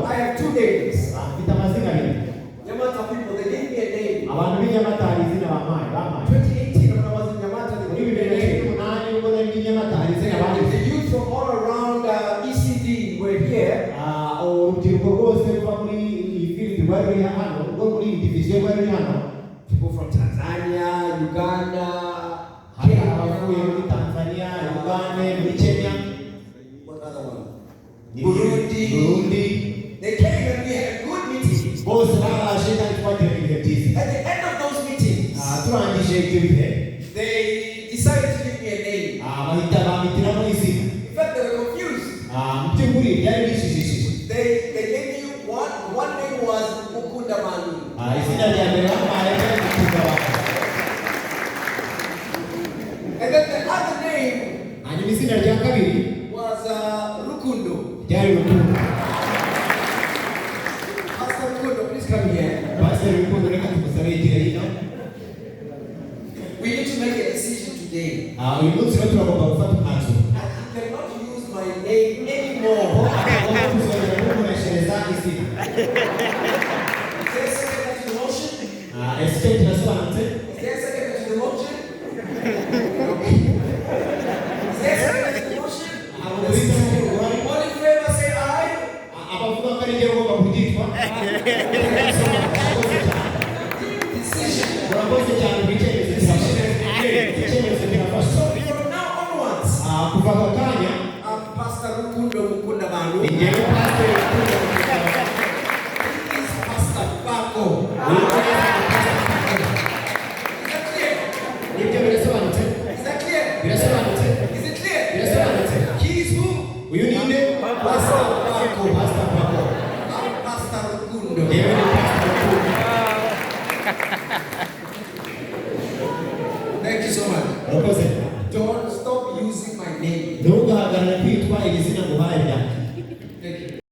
I have 2 names. Afite amazina abiri. Nyamata people, they gave me a name. Abantu b'Inyamata hari izina bampaye. 2018 when I was in Nyamata, they gave me a name. Ubwo nari Inyamata hari izina bampaye. The youth from all around ECD were here. Urubyiruko rwose ruva muri iyi field rwari hano, rwo muri iyi division rwari hano. People from Tanzania, Uganda, Kenya, muri Tanzania, Uganda, muri Kenya. What other one? Burundi. They came and we had a good meeting. Both baraje kandi twagira ibihe byiza. At the end of those meetings, turangije ibyo bihe, they decided to give me a name. bahitiramo izina. In fact, they were confused. By'ukuri byari bishishishije. They gave me one name was Mukunda Manu. Izina rya mbere bampaye ryari Mukunda Manu. And then the other name hanyuma izina rya kabiri was Rukundo. ryari Rukundo. Pastor Rukundo, please come here. Pastor Rukundo, reka tumusabe yegere hino. We need to make a decision today. Uyu munsi rero turagomba gufata umwanzuro. I cannot use my name anymore. Agomba kuzongera gukoreshereza izina. Is there a second to the motion? Ese kirasobanutse? Is there a second to the motion? Okay. Is there a second to the motion? All in favor say aye. Abavuga ko ari igihe ugomba kugitwa. Decision. Urakoze cyane ku icyemezo kirafashe. Icyemezo kirafashe. From now onwards, kuva ako kanya, Pastor Rukundo Mukunda Manu. Pastor Rukundo Mukunda Manu. He is Pastor Bako. Is that clear? Nibyo birasobanutse? Is that clear? Birasobanutse? Is it clear? Birasobanutse? He is who? Uyu ni nde? Pastor Bako. Pastor Bako. I'm Pastor Rukundo. Yewe ni Pastor Rukundo. Thank you so much. Urakoze. Don't stop using my name. Ntugahagarare kwitwa iri zina nguhaye ryanjye.